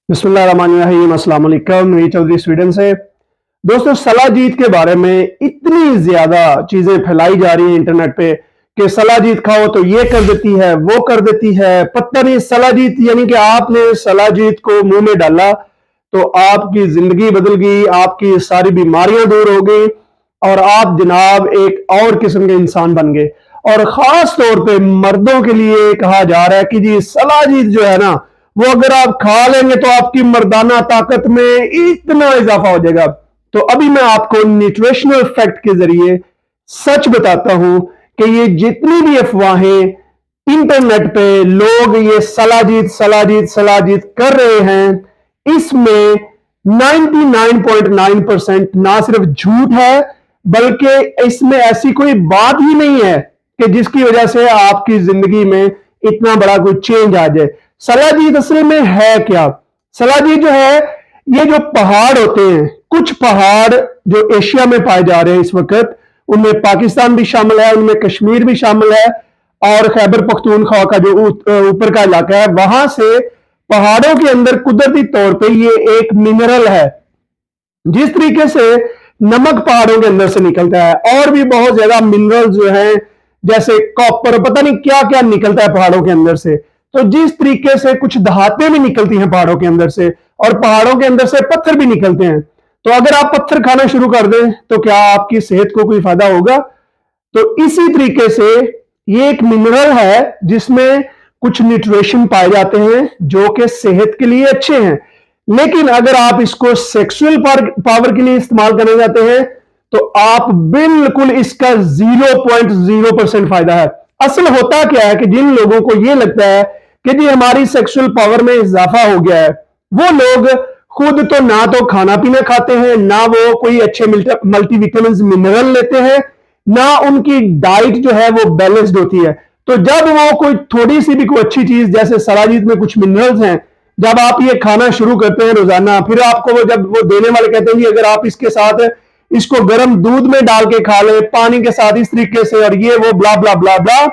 बिस्मिल्लाहिर्रहमानिर्रहीम, अस्सलाम वालेकुम। नई चौधरी स्वीडन से। दोस्तों, सलाजीत के बारे में इतनी ज्यादा चीजें फैलाई जा रही हैं इंटरनेट पे कि सलाजीत खाओ तो ये कर देती है, वो कर देती है, पता नहीं। सलाजीत यानी कि आपने सलाजीत को मुंह में डाला तो आपकी जिंदगी बदल गई, आपकी सारी बीमारियां दूर हो गई और आप जनाब एक और किस्म के इंसान बन गए। और खास तौर पे मर्दों के लिए कहा जा रहा है कि जी सलाजीत जो है ना, वो अगर आप खा लेंगे तो आपकी मर्दाना ताकत में इतना इजाफा हो जाएगा। तो अभी मैं आपको न्यूट्रिशनल फैक्ट के जरिए सच बताता हूं कि ये जितनी भी अफवाहें इंटरनेट पे लोग ये सलाजीत सलाजीत सलाजीत कर रहे हैं, इसमें 99.9% ना सिर्फ झूठ है, बल्कि इसमें ऐसी कोई बात ही नहीं है कि जिसकी वजह से आपकी जिंदगी में इतना बड़ा कोई चेंज आ जाए। सलाजीत असल में है क्या? सलाजीत जो है, ये जो पहाड़ होते हैं, कुछ पहाड़ जो एशिया में पाए जा रहे हैं इस वक्त, उनमें पाकिस्तान भी शामिल है, उनमें कश्मीर भी शामिल है और खैबर पख्तूनख्वा का जो ऊपर का इलाका है, वहां से पहाड़ों के अंदर कुदरती तौर पे ये एक मिनरल है। जिस तरीके से नमक पहाड़ों के अंदर से निकलता है, और भी बहुत ज्यादा मिनरल जो है जैसे कॉपर, पता नहीं क्या क्या निकलता है पहाड़ों के अंदर से। तो जिस तरीके से कुछ धातें भी निकलती हैं पहाड़ों के अंदर से, और पहाड़ों के अंदर से पत्थर भी निकलते हैं। तो अगर आप पत्थर खाना शुरू कर दें तो क्या आपकी सेहत को कोई फायदा होगा? तो इसी तरीके से ये एक मिनरल है जिसमें कुछ न्यूट्रिशन पाए जाते हैं जो कि सेहत के लिए अच्छे हैं। लेकिन अगर आप इसको सेक्सुअल पावर के लिए इस्तेमाल करना चाहते हैं तो आप बिल्कुल इसका 0.0% फायदा है। असल होता क्या है कि जिन लोगों को यह लगता है कि जी हमारी सेक्सुअल पावर में इजाफा हो गया है, वो लोग खुद तो ना तो खाना पीना खाते हैं, ना वो कोई अच्छे मल्टीविटामिन मिनरल लेते हैं, ना उनकी डाइट जो है वो बैलेंस्ड होती है। तो जब वो कोई थोड़ी सी भी कोई अच्छी चीज, जैसे सलाजीत में कुछ मिनरल्स हैं, जब आप ये खाना शुरू करते हैं रोजाना, फिर आपको वो जब वो देने वाले कहते हैं कि अगर आप इसके साथ इसको गर्म दूध में डाल के खा ले, पानी के साथ इस तरीके से, और ये वो ब्ला ब्ला ब्ला ब्ला।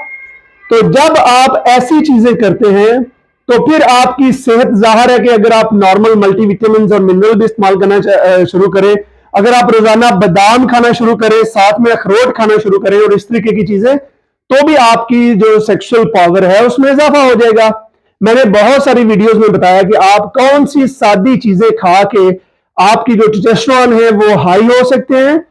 तो जब आप ऐसी चीजें करते हैं तो फिर आपकी सेहत, जाहिर है कि अगर आप नॉर्मल मल्टीविटामिन और मिनरल भी इस्तेमाल करना शुरू करें, अगर आप रोजाना बादाम खाना शुरू करें, साथ में अखरोट खाना शुरू करें और इस तरीके की चीजें, तो भी आपकी जो सेक्सुअल पावर है उसमें इजाफा हो जाएगा। मैंने बहुत सारी वीडियोस में बताया कि आप कौन सी सादी चीजें खा के आपकी जो टेस्टोस्टेरोन है वो हाई हो सकते हैं।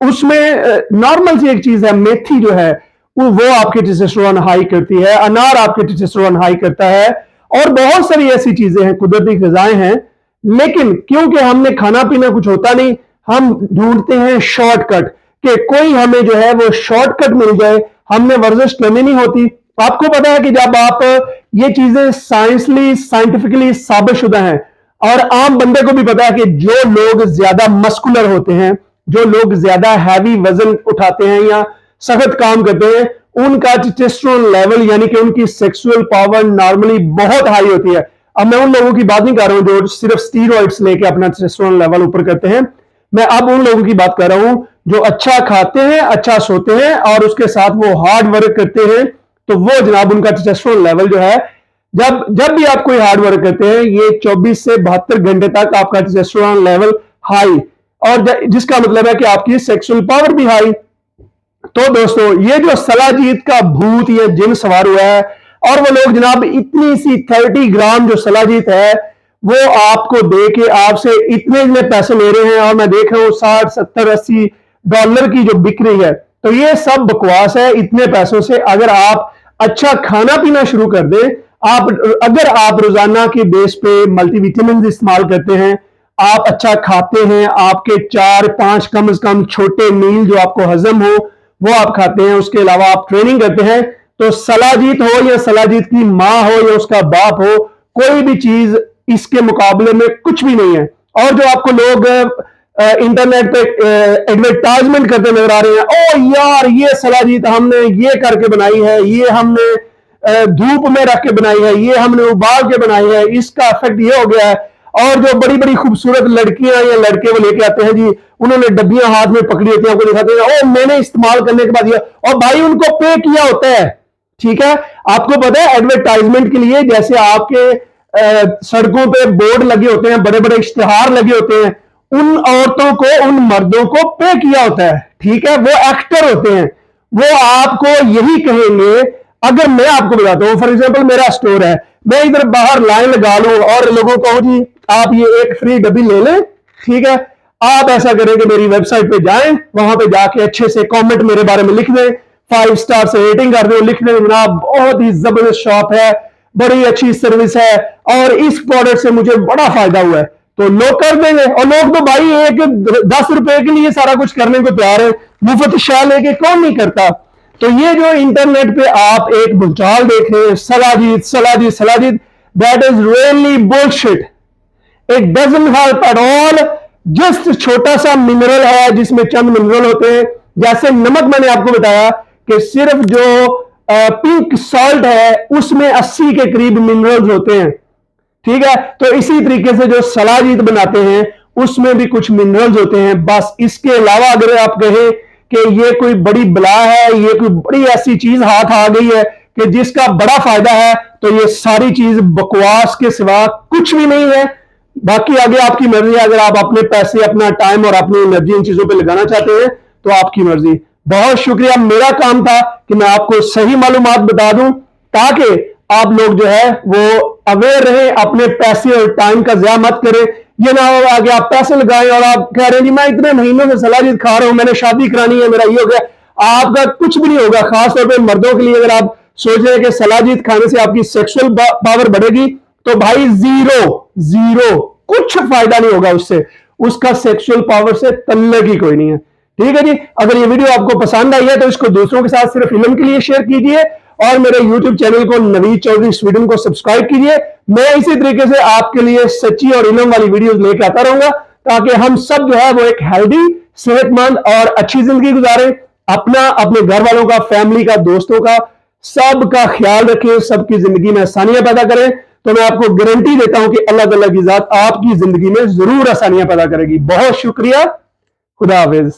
उसमें नॉर्मल सी एक चीज है, मेथी जो है वो आपके टेस्टोस्टेरोन हाई करती है, अनार आपके टेस्टोस्टेरोन हाई करता है, और बहुत सारी ऐसी चीजें हैं, कुदरती ग़िज़ाएं हैं। लेकिन क्योंकि हमने खाना पीना कुछ होता नहीं, हम ढूंढते हैं शॉर्टकट, कि कोई हमें जो है वो शॉर्टकट मिल जाए, हमने वर्जिश करनी नहीं होती। आपको पता है कि जब आप ये चीजें साइंटिफिकली साबित शुदा हैं, और आम बंदे को भी पता है कि जो लोग ज्यादा मस्कुलर होते हैं, जो लोग ज्यादा हैवी वजन उठाते हैं या सख्त काम करते हैं, उनका टेस्टोस्टेरोन लेवल यानी कि उनकी सेक्सुअल पावर नॉर्मली बहुत हाई होती है। अब मैं उन लोगों की बात नहीं कर रहा हूं जो सिर्फ स्टीरॉइड्स लेके अपना टेस्टोस्टेरोन लेवल ऊपर करते हैं। मैं अब उन लोगों की बात कर रहा हूं जो अच्छा खाते हैं, अच्छा सोते हैं और उसके साथ वो हार्ड वर्क करते हैं। तो वो जनाब उनका टेस्टोस्टेरोन लेवल जो है, जब जब भी आप कोई हार्ड वर्क करते हैं, ये 24 से 72 घंटे तक आपका टेस्टोस्टेरोन लेवल हाई, और जिसका मतलब है कि आपकी सेक्सुअल पावर भी हाई। तो दोस्तों, ये जो सलाजीत का भूत या जिन सवार हुआ है, और वो लोग जनाब इतनी सी 30 ग्राम जो सलाजीत है वो आपको दे के आपसे इतने पैसे ले रहे हैं, और मैं देख रहा हूं 60 70 80 डॉलर की जो बिक रही है। तो ये सब बकवास है। इतने पैसों से अगर आप अच्छा खाना पीना शुरू कर दें, अगर आप रोजाना के बेस पे मल्टीविटामिन इस्तेमाल करते हैं, आप अच्छा खाते हैं, आपके 4-5 कम से कम छोटे मील जो आपको हजम हो वो आप खाते हैं, उसके अलावा आप ट्रेनिंग करते हैं, तो सलाजीत हो या सलाजीत की माँ हो या उसका बाप हो, कोई भी चीज इसके मुकाबले में कुछ भी नहीं है। और जो आपको लोग इंटरनेट पे एडवर्टाइजमेंट करते नजर आ रहे हैं, ओ यार ये सलाजीत हमने ये करके बनाई है, ये हमने धूप में रख के बनाई है, ये हमने उबाल के बनाई है, इसका इफेक्ट ये हो गया है। और जो बड़ी बड़ी खूबसूरत लड़कियां या लड़के वो लेके आते हैं जी, उन्होंने डब्बियां हाथ में पकड़ी होती हैं, आपको दिखाते हैं, ओ मैंने इस्तेमाल करने के बाद ये, और भाई उनको पे किया होता है। ठीक है, आपको पता है एडवर्टाइजमेंट के लिए, जैसे आपके सड़कों पे बोर्ड लगे होते हैं, बड़े बड़े इश्तिहार लगे होते हैं, उन औरतों को, उन मर्दों को पे किया होता है, ठीक है, वो एक्टर होते हैं। वो आपको यही कहेंगे, अगर मैं आपको बताता हूं, फॉर एग्जांपल मेरा स्टोर है, मैं इधर बाहर लाइन लगा लूं और लोगों को जी आप ये एक फ्री डब्बी ले लें, ठीक है, आप ऐसा करें कि मेरी वेबसाइट पे जाएं, वहां पे जाके अच्छे से कमेंट मेरे बारे में लिख दें, 5 स्टार से रेटिंग कर दें, लिख दें जनाब बहुत ही जबरदस्त शॉप है, बड़ी अच्छी सर्विस है और इस प्रोडक्ट से मुझे बड़ा फायदा हुआ है, तो लोग कर देंगे। और लोग तो भाई एक 10 रुपए के लिए सारा कुछ करने को तैयार है, मुफ्त शाह लेके कौन नहीं करता। तो ये जो इंटरनेट पे आप एक भूचाल देख रहे हैं, shilajit shilajit shilajit, that is really bullshit. It doesn't help at all. Just छोटा सा मिनरल है जिसमें चंद मिनरल होते हैं, जैसे नमक मैंने आपको बताया कि सिर्फ जो पिंक सॉल्ट है उसमें 80 के करीब मिनरल्स होते हैं, ठीक है। तो इसी तरीके से जो सलाजीत बनाते हैं उसमें भी कुछ मिनरल्स होते हैं। बस इसके अलावा अगर आप कहें कि ये कोई बड़ी बला है, ये कोई बड़ी ऐसी चीज हाथ आ गई है कि जिसका बड़ा फायदा है, तो ये सारी चीज बकवास के सिवा कुछ भी नहीं है। बाकी आगे आपकी मर्जी है, अगर आप अपने पैसे, अपना टाइम और अपनी एनर्जी इन चीजों पे लगाना चाहते हैं तो आपकी मर्जी। बहुत शुक्रिया, मेरा काम था कि मैं आपको सही मालूमात बता दूं ताकि आप लोग जो है वो अवेयर रहे, अपने पैसे और टाइम का ज़या मत करें। ये ना हो आगे आप पैसे लगाएं और आप कह रहे हैं जी मैं इतने महीनों से सलाजीत खा रहा हूं, मैंने शादी करानी है, मेरा ये हो गया। आपका कुछ भी नहीं होगा। खासतौर पर मर्दों के लिए अगर आप सोच रहे हैं कि सलाजीत खाने से आपकी सेक्सुअल पावर बढ़ेगी, तो भाई जीरो जीरो, कुछ फायदा नहीं होगा उससे, उसका सेक्सुअल पावर से तल्लक ही कोई नहीं है। ठीक है जी, अगर ये वीडियो आपको पसंद आई है तो इसको दूसरों के साथ सिर्फ इल्म के लिए शेयर कीजिए और मेरे YouTube चैनल को नवीद चौधरी स्वीडन को सब्सक्राइब कीजिए। मैं इसी तरीके से आपके लिए सच्ची और इल्म वाली वीडियोस लेकर आता रहूंगा ताकि हम सब जो है वो एक हेल्दी, सेहतमंद और अच्छी जिंदगी गुजारें। अपना, अपने घर वालों का, फैमिली का, दोस्तों का, सबका ख्याल रखें, सबकी जिंदगी में आसानियां पैदा करें। तो मैं आपको गारंटी देता हूं कि अल्लाह ताला की जात आपकी जिंदगी में जरूर आसानियां पैदा करेगी। बहुत शुक्रिया, खुदा हाफिज।